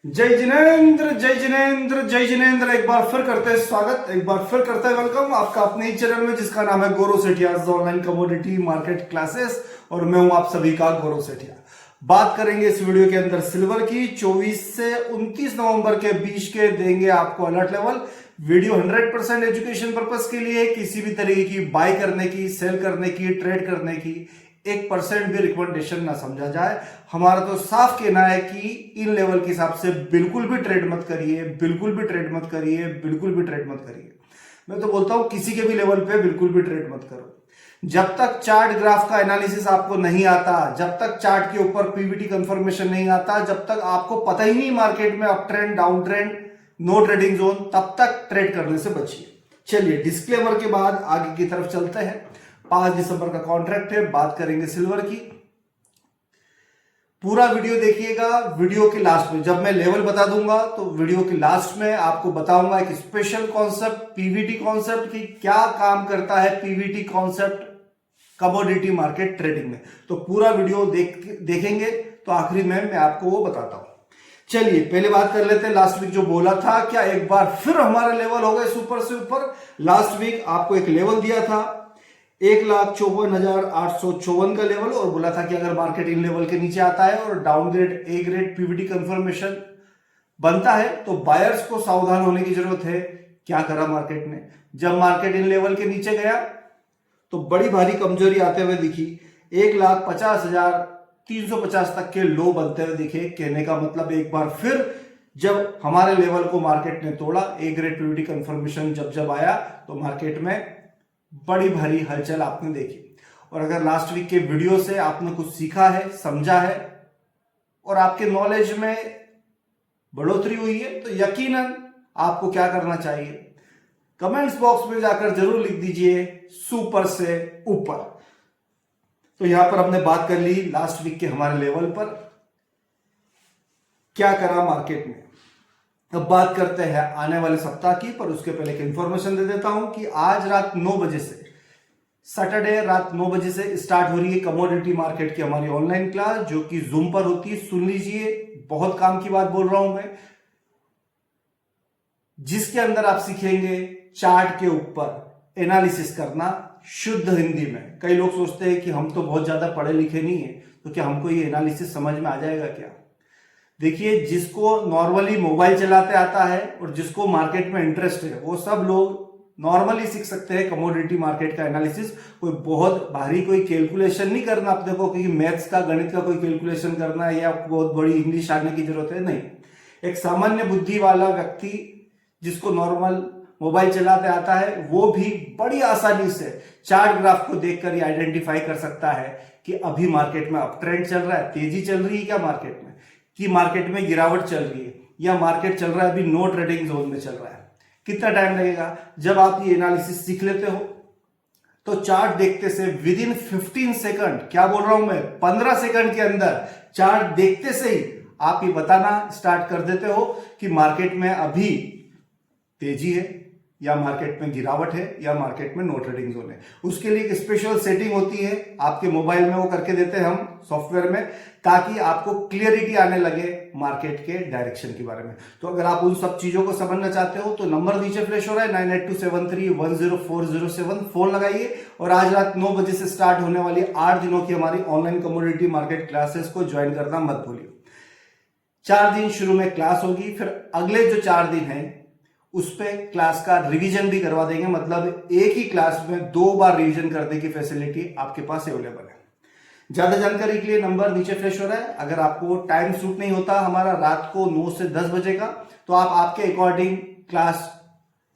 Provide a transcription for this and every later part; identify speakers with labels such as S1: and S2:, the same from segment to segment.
S1: जय जिनेन्द्र जय जिनेन्द्र जय जिनेन्द्र। एक बार फिर करते हैं स्वागत, एक बार फिर करते हैं वेलकम आपका अपने ही चैनल में जिसका नाम है Gaurav Sethia online commodity market classes. और मैं हूं आप सभी का गौरव सेठिया। बात करेंगे इस वीडियो के अंदर सिल्वर की। 24 से 29 नवंबर के बीच के देंगे आपको alert level. Video 100% education purpose के लिए, किसी भी तरीके की बाय करने की, सेल करने की, ट्रेड करने की 1% भी रिकमेंडेशन ना समझा जाए। हमारा तो साफ कहना है कि इन लेवल के हिसाब से बिल्कुल भी ट्रेड मत करिए, बिल्कुल भी ट्रेड मत करिए, बिल्कुल भी ट्रेड मत करिए। मैं तो बोलता हूं किसी के भी लेवल पे बिल्कुल भी ट्रेड मत करो। जब तक चार्ट ग्राफ का एनालिसिस आपको नहीं आता, जब तक चार्ट के ऊपर पीवीटी कंफर्मेशन नहीं आता, जब तक आपको पता ही नहीं मार्केट में up trend down trend no trading zone, तब तक ट्रेड करने से बचिए। चलिए डिस्क्लेमर के बाद आगे की तरफ चलते हैं। 5 दिसंबर का कॉन्ट्रैक्ट है, बात करेंगे सिल्वर की। पूरा वीडियो देखिएगा। वीडियो के लास्ट में जब मैं लेवल बता दूंगा तो वीडियो के लास्ट में आपको बताऊंगा एक स्पेशल कॉन्सेप्ट, पीवीटी कॉन्सेप्ट की क्या काम करता है Pvt concept commodity market trading में। तो पूरा वीडियो देखेंगे तो आखिरी में मैं आपको वो बताता हूं। चलिए पहले बात कर लेते हैं लास्ट वीक जो बोला था, क्या एक बार फिर हमारा लेवल हो गए सुपर से ऊपर। लास्ट वीक आपको एक लेवल दिया था 1,54,854 का लेवल, और बोला था कि अगर मार्केट इन लेवल के नीचे आता है और डाउनग्रेड ए ग्रेड पीवीटी कंफर्मेशन बनता है तो बायर्स को सावधान होने की जरूरत है। क्या करा मार्केट ने? जब मार्केट इन लेवल के नीचे गया तो बड़ी भारी कमजोरी आते हुए दिखी। 1,50,350 तक के लो बनते हुए दिखे। कहने का मतलब एक बार फिर जब हमारे लेवल को मार्केट ने तोड़ा, ए ग्रेड पीवीटी कंफर्मेशन जब आया तो मार्केट में बड़ी भारी हलचल आपने देखी। और अगर लास्ट वीक के वीडियो से आपने कुछ सीखा है, समझा है और आपके नॉलेज में बढ़ोतरी हुई है तो यकीनन आपको क्या करना चाहिए, कमेंट्स बॉक्स में जाकर जरूर लिख दीजिए सुपर से ऊपर। तो यहां पर हमने बात कर ली लास्ट वीक के हमारे लेवल पर क्या करा मार्केट ने। अब बात करते हैं आने वाले सप्ताह की, पर उसके पहले एक इंफॉर्मेशन दे देता हूं कि आज रात 9 बजे से, सैटरडे रात 9 बजे से स्टार्ट हो रही है कमोडिटी मार्केट की हमारी ऑनलाइन क्लास, जो कि जूम पर होती है। सुन लीजिए, बहुत काम की बात बोल रहा हूं मैं, जिसके अंदर आप सीखेंगे चार्ट के ऊपर एनालिसिस करना शुद्ध हिंदी में। कई लोग सोचते हैं कि हम तो बहुत ज्यादा पढ़े लिखे नहीं है, तो क्या हमको ये एनालिसिस समझ में आ जाएगा क्या? देखिए, जिसको नॉर्मली मोबाइल चलाते आता है और जिसको मार्केट में इंटरेस्ट है, वो सब लोग नॉर्मली सीख सकते हैं कमोडिटी मार्केट का एनालिसिस। कोई बहुत भारी कोई कैलकुलेशन नहीं करना अपने को, क्योंकि मैथ्स का, गणित का कोई कैलकुलेशन करना है या बहुत बड़ी इंग्लिश आने की जरूरत है, नहीं। एक सामान्य बुद्धि वाला व्यक्ति जिसको नॉर्मल मोबाइल चलाते आता है, वो भी बड़ी आसानी से चार्ट ग्राफ को देखकर ही आइडेंटिफाई कर सकता है कि अभी मार्केट में अप ट्रेंड चल रहा है, तेजी चल रही है क्या मार्केट में, कि मार्केट में गिरावट चल रही है, या मार्केट चल रहा है अभी नो ट्रेडिंग जोन में चल रहा है। कितना टाइम लगेगा? जब आप ये एनालिसिस सीख लेते हो तो चार्ट देखते से विद इन 15 सेकंड, क्या बोल रहा हूं मैं, 15 सेकंड के अंदर चार्ट देखते से ही आप ये बताना स्टार्ट कर देते हो कि मार्केट में अभी तेजी है या मार्केट में गिरावट है या मार्केट में नो ट्रेडिंग जोन है। उसके लिए एक स्पेशल सेटिंग होती है आपके मोबाइल में, वो करके देते हैं हम सॉफ्टवेयर में, ताकि आपको क्लियरिटी आने लगे मार्केट के डायरेक्शन के बारे में। तो अगर आप उन सब चीजों को समझना चाहते हो तो नंबर नीचे फ्लैश हो रहा है 9827310407, फोन लगाइए। और आज रात 9 बजे से स्टार्ट होने वाली 8 दिनों की हमारी ऑनलाइन कमोडिटी मार्केट क्लासेस को ज्वाइन करना मत भूलिए। 4 दिन शुरू में क्लास होगी, फिर अगले जो 4 दिन है उस पे क्लास का रिवीजन भी करवा देंगे। मतलब एक ही क्लास में 2 बार रिवीजन करने की फैसिलिटी आपके पास अवेलेबल है। ज्यादा जानकारी के लिए नंबर नीचे फ्लैश हो रहा है। अगर आपको टाइम सूट नहीं होता हमारा रात को 9 से 10 बजे का, तो आप आपके अकॉर्डिंग क्लास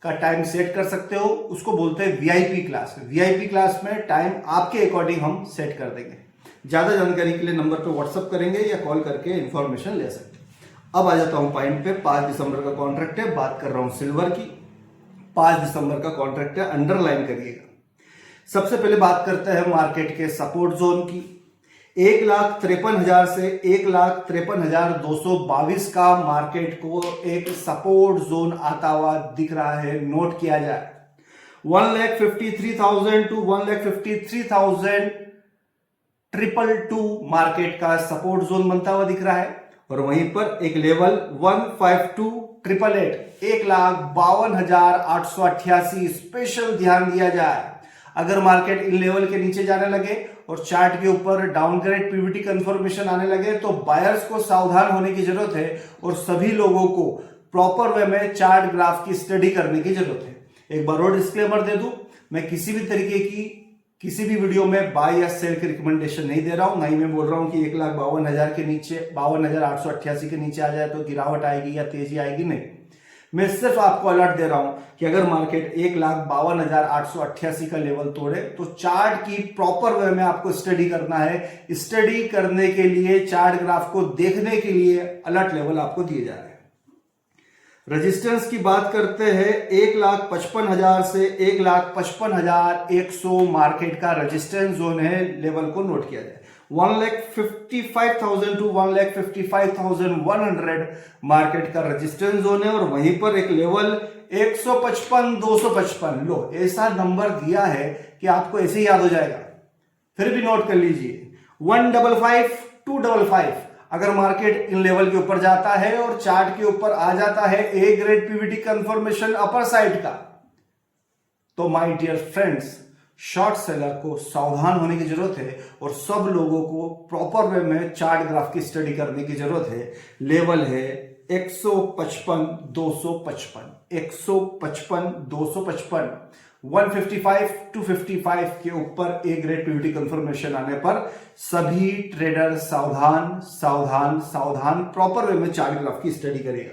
S1: का टाइम सेट कर सकते हो। उसको बोलते हैं वीआईपी क्लास। वीआईपी क्लास में टाइम आपके अकॉर्डिंग हम सेट कर देंगे। ज्यादा जानकारी के लिए नंबर पे व्हाट्सअप करेंगे या कॉल करके इंफॉर्मेशन ले सकते हैं। अब आ जाता हूं पॉइंट पे। 5 दिसंबर का कॉन्ट्रैक्ट है, बात कर रहा हूं सिल्वर की। 5 दिसंबर का कॉन्ट्रैक्ट है, अंडरलाइन करिएगा। सबसे पहले बात करते हैं मार्केट के सपोर्ट जोन की। 1,53,000 से 1,53,222 का मार्केट को एक सपोर्ट जोन आता हुआ दिख रहा है, नोट किया जाए। 1,53,000 टू 1,53,222 मार्केट का सपोर्ट जोन बनता हुआ दिख रहा है। और वहीं पर एक लेवल 152,888 1,52,888 स्पेशल ध्यान दिया जाए। अगर मार्केट इन लेवल के नीचे जाने लगे और चार्ट के ऊपर डाउनग्रेड पीवीटी कंफर्मेशन आने लगे तो बायर्स को सावधान होने की जरूरत है और सभी लोगों को प्रॉपर वे में चार्ट ग्राफ की स्टडी करने की जरूरत है। एक बार और डिस्क्लेमर दे दूं, मैं किसी भी तरीके की किसी भी वीडियो में बाय या सेल की रिकमेंडेशन नहीं दे रहा हूं, ना ही मैं बोल रहा हूं कि 1,52,000 के नीचे 52,888 के नीचे आ जाए तो गिरावट आएगी या तेजी आएगी। नहीं, मैं सिर्फ आपको अलर्ट दे रहा हूं कि अगर मार्केट 1,52,888 का लेवल तोड़े तो चार्ट की प्रॉपर वे में आपको स्टडी करना है। स्टडी करने के लिए चार्ट ग्राफ को देखने के लिए अलर्ट लेवल आपको दिए जा रहे हैं। रेजिस्टेंस की बात करते हैं, 1,55,000 से 1,55,100 मार्केट का रेजिस्टेंस जोन है, लेवल को नोट किया जाए। 1,55,000 टू 1,55,100 मार्केट का रेजिस्टेंस जोन है और वहीं पर एक लेवल 155, 255 लो, ऐसा नंबर दिया है कि आपको ऐसे ही याद हो जाएगा। फिर भी नोट कर लीजिए 155, 255। अगर मार्केट इन लेवल के ऊपर जाता है और चार्ट के ऊपर आ जाता है A grade PVT confirmation upper side का, तो my dear friends, short seller को सावधान होने की जरूरत है और सब लोगों को प्रॉपर वे में चार्ट ग्राफ की स्टडी करने की जरूरत है। लेवल है 155, 255, 155, 255, 155 टू 55 के ऊपर ए ग्रेड पीवीटी कंफर्मेशन आने पर सभी ट्रेडर सावधान सावधान सावधान प्रॉपर वे में चार्ट ग्राफ की स्टडी करेगा।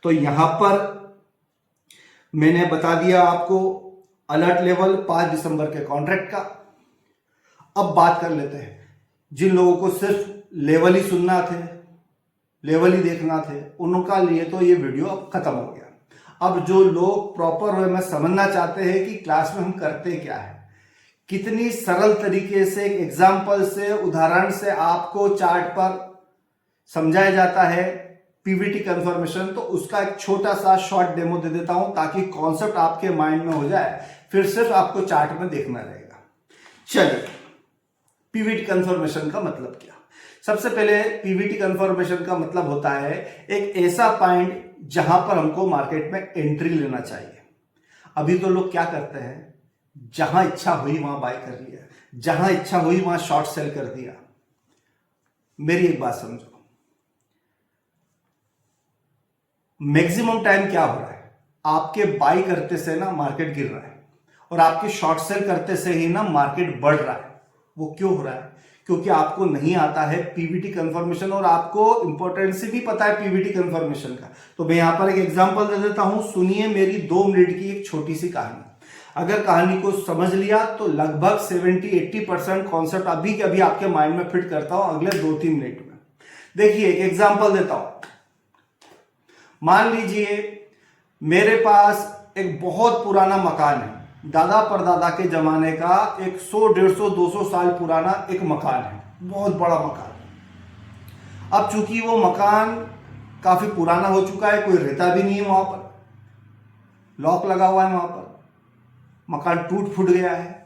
S1: तो यहां पर मैंने बता दिया आपको अलर्ट लेवल 5 दिसंबर के कॉन्ट्रैक्ट का। अब बात कर लेते हैं जिन लोगों को सिर्फ लेवल ही सुनना थे, लेवल ही देखना थे, उनका लिए तो ये वीडियो अब खत्म हो गया। अब जो लोग प्रॉपर वे में समझना चाहते हैं कि क्लास में हम करते क्या है, कितनी सरल तरीके से एग्जाम्पल से उदाहरण से आपको चार्ट पर समझाया जाता है पीवीटी कंफर्मेशन, तो उसका एक छोटा सा शॉर्ट डेमो दे देता हूं ताकि कॉन्सेप्ट आपके माइंड में हो जाए, फिर सिर्फ आपको चार्ट में देखना रहेगा। चलिए, पीवीटी कंफर्मेशन का मतलब क्या? सबसे पहले पीवीटी कंफर्मेशन का मतलब होता है एक ऐसा पॉइंट जहां पर हमको मार्केट में एंट्री लेना चाहिए। अभी तो लोग क्या करते हैं, जहां इच्छा हुई वहां बाय कर लिया, जहां इच्छा हुई वहां शॉर्ट सेल कर दिया। मेरी एक बात समझो, मैक्सिमम टाइम क्या हो रहा है, आपके बाय करते से ना मार्केट गिर रहा है और आपके शॉर्ट सेल करते से ही ना मार्केट बढ़ रहा है। वो क्यों हो रहा है? क्योंकि आपको नहीं आता है पीवीटी कंफर्मेशन और आपको इंपॉर्टेंस भी पता है पीवीटी कंफर्मेशन का। तो मैं यहां पर एक एग्जांपल दे देता हूं, सुनिए मेरी 2 मिनट की एक छोटी सी कहानी। अगर कहानी को समझ लिया तो लगभग 70-80% कॉन्सेप्ट अभी के अभी आपके माइंड में फिट करता हूं अगले 2-3 मिनट में। देखिए, एक एग्जांपल देता हूं। मान लीजिए मेरे पास एक बहुत पुराना मकान है, दादा परदादा के जमाने का, 100, 150, 200 साल पुराना एक मकान है, बहुत बड़ा मकान। अब चूंकि वो मकान काफी पुराना हो चुका है, कोई रहता भी नहीं है वहां पर, लॉक लगा हुआ है वहां पर, मकान टूट फूट गया है।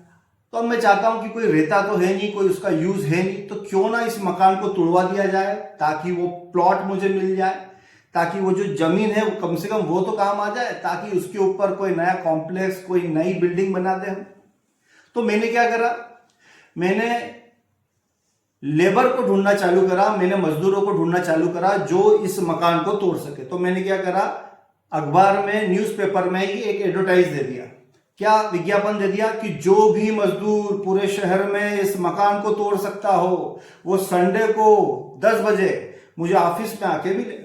S1: तो अब मैं चाहता हूं कि कोई रहता तो है नहीं, कोई उसका यूज है नहीं, तो क्यों ना इस मकान को तोड़वा दिया जाए ताकि वो प्लॉट मुझे मिल जाए, ताकि वो जो जमीन है वो कम से कम वो तो काम आ जाए, ताकि उसके ऊपर कोई नया कॉम्प्लेक्स, कोई नई बिल्डिंग बना दे हम। तो मैंने क्या करा, मैंने लेबर को ढूंढना चालू करा, मैंने मजदूरों को ढूंढना चालू करा जो इस मकान को तोड़ सके। तो मैंने क्या करा, अखबार में, न्यूज़पेपर में ही एक एडवर्टाइज दे दिया। क्या विज्ञापन दे दिया कि जो भी मजदूर पूरे शहर में इस मकान को तोड़ सकता हो वो संडे को 10 बजे मुझे ऑफिस में आके मिले।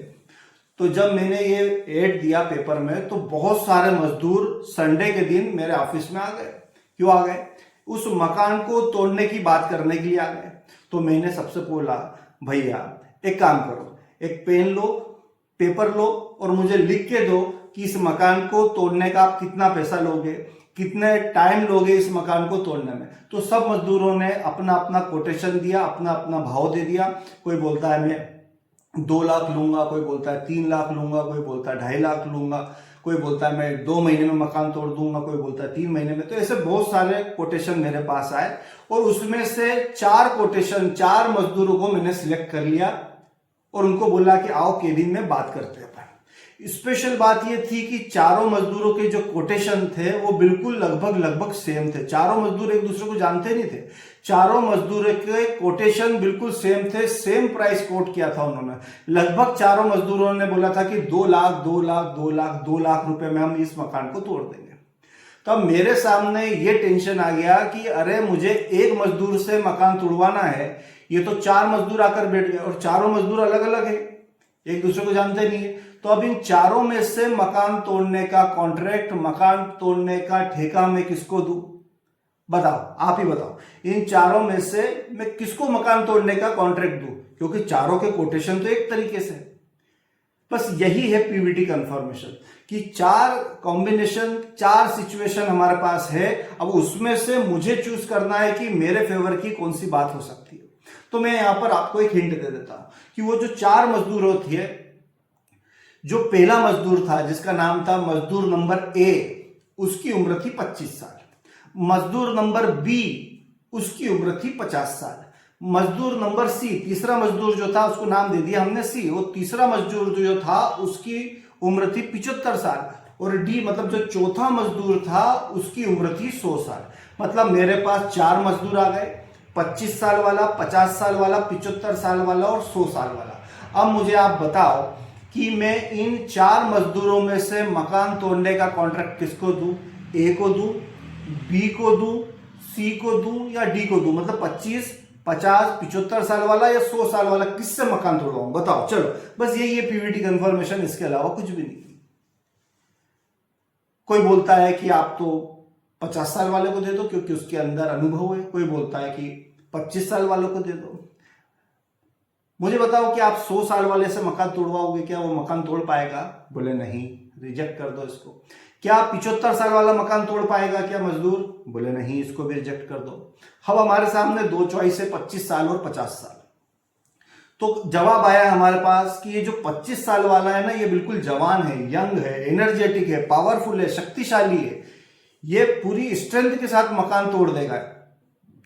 S1: तो जब मैंने ये एड दिया पेपर में तो बहुत सारे मजदूर संडे के दिन मेरे ऑफिस में आ गए। क्यों आ गए? उस मकान को तोड़ने की बात करने के लिए आ गए। तो मैंने सबसे बोला, भैया एक काम करो, एक पेन लो, पेपर लो और मुझे लिख के दो कि इस मकान को तोड़ने का आप कितना पैसा लोगे, कितने टाइम लोगे इस मकान को तोड़ने में। तो सब मजदूरों ने अपना अपना कोटेशन दिया, अपना अपना भाव दे दिया। कोई बोलता है मैं 2 लाख लूंगा, कोई बोलता है 3 लाख लूंगा, कोई बोलता है 2.5 लाख लूंगा, कोई बोलता है मैं 2 महीने में मकान तोड़ दूंगा, कोई बोलता है 3 महीने में। तो ऐसे बहुत सारे कोटेशन मेरे पास आए और उसमें से 4 कोटेशन, 4 मजदूरों को मैंने सिलेक्ट कर लिया और उनको बोला कि आओ केबिन में बात करते हैं। स्पेशल बात यह थी कि चारों मजदूरों के जो कोटेशन थे वो बिल्कुल लगभग सेम थे। चारों मजदूर एक दूसरे को जानते नहीं थे, चारों मजदूरों के कोटेशन बिल्कुल सेम थे, सेम प्राइस कोट किया था उन्होंने। लगभग चारों मजदूरों ने बोला था कि 2 लाख 2 लाख 2 लाख 2 लाख रुपए में हम इस मकान को तोड़ देंगे। तब मेरे सामने ये टेंशन आ गया कि अरे मुझे एक मजदूर से मकान तोड़वाना है, ये तो 4 मजदूर आकर बैठ गए और चारों मजदूर अलग अलग है, एक दूसरे को जानते नहीं है। तो अब इन चारों में से मकान तोड़ने का कॉन्ट्रैक्ट, मकान तोड़ने का ठेका मैं किसको दूं? बताओ, आप ही बताओ। इन चारों में से मैं किसको मकान तोड़ने का कॉन्ट्रैक्ट दूं? क्योंकि चारों के कोटेशन तो एक तरीके से। बस यही है पीवीटी कन्फर्मेशन कि 4 कॉम्बिनेशन, 4 सिचुएशन हमारे पास है। अब उसमें से मुझे चूज करना है कि मेरे फेवर की कौन सी बात हो सकती है। तो मैं यहां पर आपको एक हिंट दे देता हूं कि वो जो 4 मजदूर होती है, जो पहला मजदूर था जिसका नाम था मजदूर नंबर ए, उसकी उम्र थी 25 साल। मजदूर नंबर बी, उसकी उम्र थी 50 साल। मजदूर नंबर सी, तीसरा मजदूर जो था उसको नाम दे दिया हमने सी, वो तीसरा मजदूर जो था उसकी उम्र थी 75 साल। और डी मतलब जो चौथा मजदूर था उसकी उम्र थी 100 साल। मतलब मेरे पास 4 मजदूर आ गए, 25 साल वाला, 50 साल वाला, 75 साल वाला और 100 साल वाला। अब मुझे आप बताओ कि मैं इन 4 मजदूरों में से मकान तोड़ने का कॉन्ट्रैक्ट किसको दूं? ए को दूं, बी को दूं, सी को दूं या डी को दूं? मतलब 25, 50, 75 साल वाला या 100 साल वाला, किससे मकान तोड़वाऊं? बताओ। चलो, बस यही है पीवीटी कन्फर्मेशन, इसके अलावा कुछ भी नहीं। कोई बोलता है कि आप तो 50 साल वाले को दे दो क्योंकि उसके अंदर अनुभव है, कोई बोलता है कि 25 साल वालों को दे दो। मुझे बताओ कि आप 100 साल वाले से मकान तोड़वाओगे, क्या वो मकान तोड़ पाएगा? बोले नहीं, रिजेक्ट कर दो इसको। क्या 75 साल वाला मकान तोड़ पाएगा क्या मजदूर? बोले नहीं, इसको भी रिजेक्ट कर दो। अब हमारे सामने 2 चॉइस है, 25 साल और 50 साल। तो जवाब आया हमारे पास कि ये जो 25 साल वाला है ना, ये बिल्कुल जवान है, यंग है, एनर्जेटिक है, पावरफुल है, शक्तिशाली है, ये पूरी स्ट्रेंथ के साथ मकान तोड़ देगा।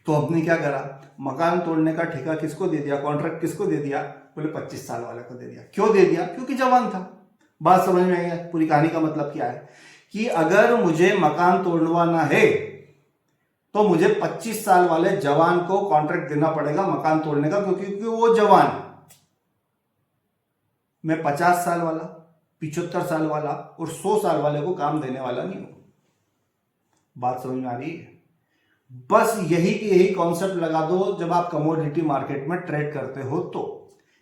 S1: तो हमने क्या करा? मकान तोड़ने का ठेका किसको दे दिया, कॉन्ट्रैक्ट किसको दे दिया? बोले 25 साल वाले को दे दिया। क्यों दे दिया? क्योंकि जवान था। बात समझ में आई है? पूरी कहानी का मतलब क्या है कि अगर मुझे मकान तोड़वाना है तो मुझे 25 साल वाले जवान को कॉन्ट्रैक्ट देना पड़ेगा मकान तोड़ने का, क्योंकि वो जवान है। मैं 50 साल वाला, 75 साल वाला और 100 साल वाले को काम देने वाला नहीं हूं। बात समझ में आ रही है? बस यही कॉन्सेप्ट लगा दो जब आप कमोडिटी मार्केट में ट्रेड करते हो। तो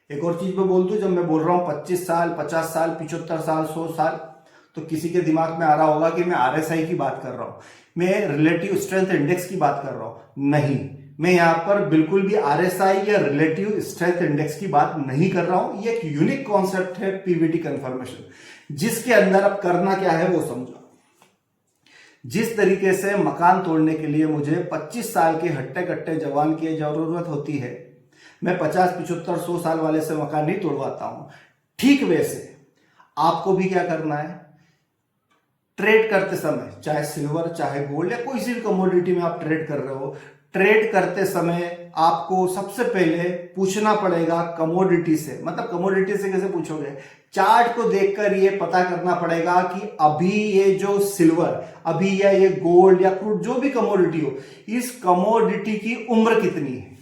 S1: एक और चीज मैं बोल दूं, जब मैं बोल रहा हूं 25 साल, 50 साल, 75 साल, 100 साल, तो किसी के दिमाग में आ रहा होगा कि मैं आरएसआई की बात कर रहा हूं, मैं रिलेटिव स्ट्रेंथ इंडेक्स की बात कर रहा हूं। नहीं, मैं यहां पर बिल्कुल भी आरएसआई या रिलेटिव स्ट्रेंथ इंडेक्स की बात नहीं कर रहा हूं। ये एक यूनिक कॉन्सेप्ट है पीवीटी कन्फर्मेशन, जिसके अंदर अब करना क्या है वो समझो। जिस तरीके से मकान तोड़ने के लिए मुझे 25 साल के हट्टे कट्टे जवान की जरूरत होती है, मैं 50, 75, 100 साल वाले से मकान नहीं तोड़वाता हूं, ठीक वैसे आपको भी क्या करना है? ट्रेड करते समय, चाहे सिल्वर, चाहे गोल्ड या कोई सी भी कमोडिटी में आप ट्रेड कर रहे हो, ट्रेड करते समय आपको सबसे पहले पूछना पड़ेगा कमोडिटी से। मतलब कमोडिटी से कैसे पूछोगे? चार्ट को देखकर ये पता करना पड़ेगा कि अभी ये जो सिल्वर, अभी या ये गोल्ड या क्रूड, जो भी कमोडिटी हो, इस कमोडिटी की उम्र कितनी है।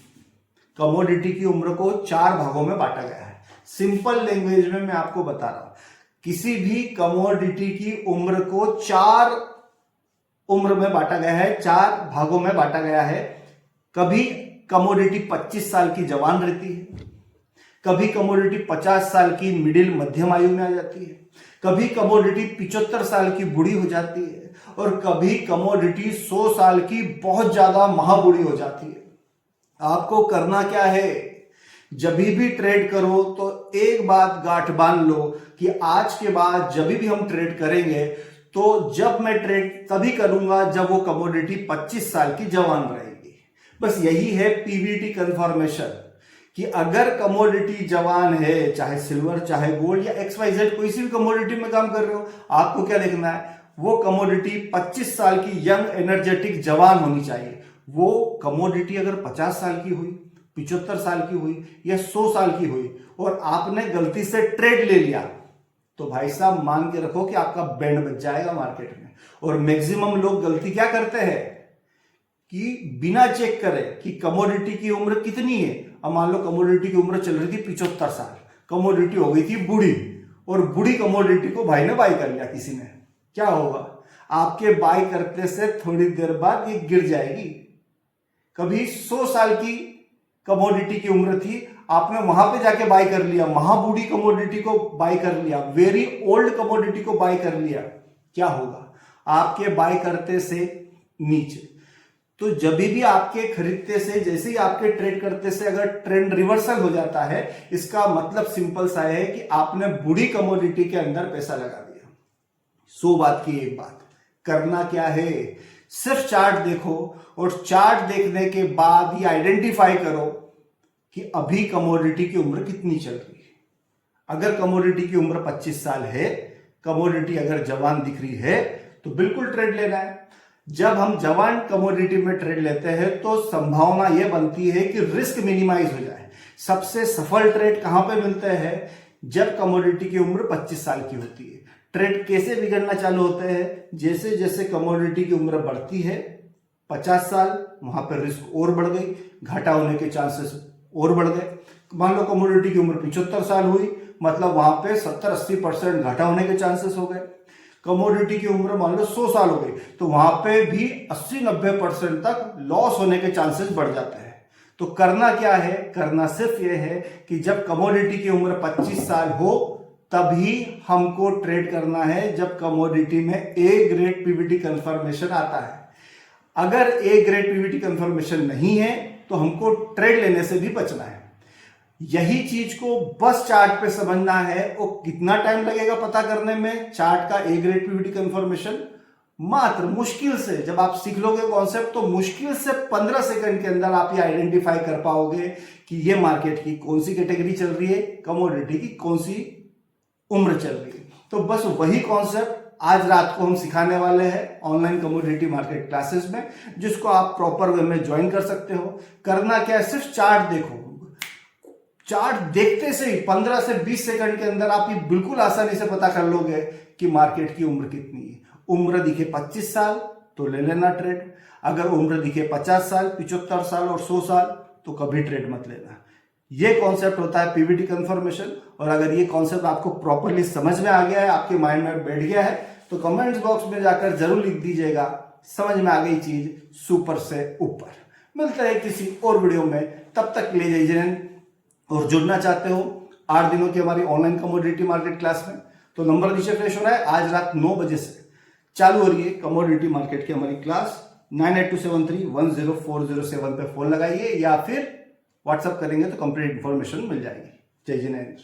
S1: कमोडिटी की उम्र को 4 भागों में बांटा गया है। सिंपल लैंग्वेज में मैं आपको बता रहा हूं, किसी भी कमोडिटी की उम्र को 4 उम्र में बांटा गया है, 4 भागों में बांटा गया है। कभी कमोडिटी 25 साल की जवान रहती है, कभी कमोडिटी 50 साल की मिडिल मध्यम आयु में आ जाती है, कभी कमोडिटी 75 साल की बूढ़ी हो जाती है और कभी कमोडिटी 100 साल की बहुत ज्यादा महाबूढ़ी हो जाती है। आपको करना क्या है? जब भी ट्रेड करो तो एक बात गांठ बांध लो कि आज के बाद जब भी हम ट्रेड करेंगे तो जब मैं ट्रेड तभी करूंगा जब वो कमोडिटी 25 साल की जवान रहेगी। बस यही है पीवीटी कन्फर्मेशन कि अगर कमोडिटी जवान है, चाहे सिल्वर, चाहे गोल्ड या XYZ कोई सी भी कमोडिटी में काम कर रहे हो, आपको क्या देखना है? वो कमोडिटी 25 साल की यंग एनर्जेटिक जवान होनी चाहिए। वो कमोडिटी अगर 50 साल की हुई 75 साल की हुई या 100 साल की हुई और आपने गलती से ट्रेड ले लिया, तो भाई साहब मान के रखो कि आपका बैंड बच जाएगा मार्केट में। और मैक्सिमम लोग गलती क्या करते हैं कि बिना चेक करे कि कमोडिटी की उम्र कितनी है, अब मान लो कमोडिटी की उम्र चल रही थी 75 साल, कमोडिटी हो गई थी बूढ़ी, और बूढ़ी कमोडिटी को भाई ने बाय कर लिया किसी ने, क्या होगा? आपके बाय करते से थोड़ी देर बाद ये गिर जाएगी। कभी 100 साल की कमोडिटी की उम्र थी, आपने वहां पे जाके बाय कर लिया, महाबूढ़ी कमोडिटी को बाय कर लिया, वेरी ओल्ड कमोडिटी को बाय कर लिया, क्या होगा? आपके बाय करते से नीचे। तो जब भी आपके खरीदते से, जैसे ही आपके ट्रेड करते से अगर ट्रेंड रिवर्सल हो जाता है, इसका मतलब सिंपल सा है कि आपने बूढ़ी कमोडिटी के अंदर पैसा लगा दिया। 100 बात की एक बात, करना क्या है? सिर्फ चार्ट देखो और चार्ट देखने के बाद ये आइडेंटिफाई करो कि अभी कमोडिटी की उम्र कितनी चल रही है। अगर कमोडिटी की उम्र 25 साल है, कमोडिटी अगर जवान दिख रही है, तो बिल्कुल ट्रेड लेना है। जब हम जवान कमोडिटी में ट्रेड लेते हैं तो संभावना यह बनती है कि रिस्क मिनिमाइज हो जाए। सबसे सफल ट्रेड कहां पे मिलते हैं? जब कमोडिटी की उम्र 25 साल की होती है। ट्रेड कैसे बिगड़ना चालू होते हैं? जैसे जैसे कमोडिटी की उम्र बढ़ती है, 50 साल, वहां पर रिस्क और बढ़ गई, घाटा होने के चांसेस और बढ़ गए। मान लो कमोडिटी की उम्र 75 साल हुई, मतलब वहां पे 70-80% घाटा होने के चांसेस हो गए। कमोडिटी की उम्र मान लो 100 साल हो गई, तो वहां पे भी 80-90% तक लॉस होने के चांसेस बढ़ जाते हैं। तो करना क्या है? करना सिर्फ यह है कि जब कमोडिटी की उम्र 25 साल हो तभी हमको ट्रेड करना है, जब कमोडिटी में ए ग्रेड पीवीटी कंफर्मेशन आता है। अगर ए ग्रेड पीवीटी कंफर्मेशन नहीं है तो हमको ट्रेड लेने से भी बचना है। यही चीज को बस चार्ट पे समझना है। और कितना टाइम लगेगा पता करने में चार्ट का ए ग्रेड पीवीटी कंफर्मेशन? मात्र मुश्किल से, जब आप सीख लोगे कॉन्सेप्ट, तो मुश्किल से 15 सेकंड के अंदर आप ये आइडेंटिफाई कर पाओगे कि ये मार्केट की कौन सी कैटेगरी चल रही है, कमोडिटी की कौन सी उम्र चल रही है। तो बस वही कॉन्सेप्ट आज रात को हम सिखाने वाले हैं ऑनलाइन कमोडिटी मार्केट क्लासेस में, जिसको आप प्रॉपर वे में ज्वाइन कर सकते हो। करना क्या है? सिर्फ चार्ट देखो। चार्ट देखते से ही 15 से 20 सेकंड के अंदर आप ये बिल्कुल आसानी से पता कर लोगे कि मार्केट की उम्र कितनी है। उम्र दिखे 25 साल तो ले लेना ट्रेड, अगर उम्र दिखे 50 साल, 75 साल और 100 साल तो कभी ट्रेड मत लेना। ये कॉन्सेप्ट होता है पीवीटी कंफर्मेशन। और अगर ये कॉन्सेप्ट आपको प्रॉपरली समझ में आ गया है, आपके माइंड में बैठ गया है, तो कमेंट्स बॉक्स में जाकर जरूर लिख दीजिएगा समझ में आ गई चीज सुपर से ऊपर। मिलते हैं किसी और वीडियो में, तब तक ले जाइए। और जुड़ना चाहते हो 8 दिनों की हमारी ऑनलाइन कमोडिटी मार्केट क्लास में, तो नंबर नीचे फ्लैश हो रहा है। आज रात 9 बजे से चालू हो रही है कमोडिटी मार्केट की हमारी क्लास। 9827310407 पे फोन लगाइए या फिर व्हाट्सएप करेंगे तो कंप्लीट इंफॉर्मेशन मिल जाएगी। जय जिनेंद्र।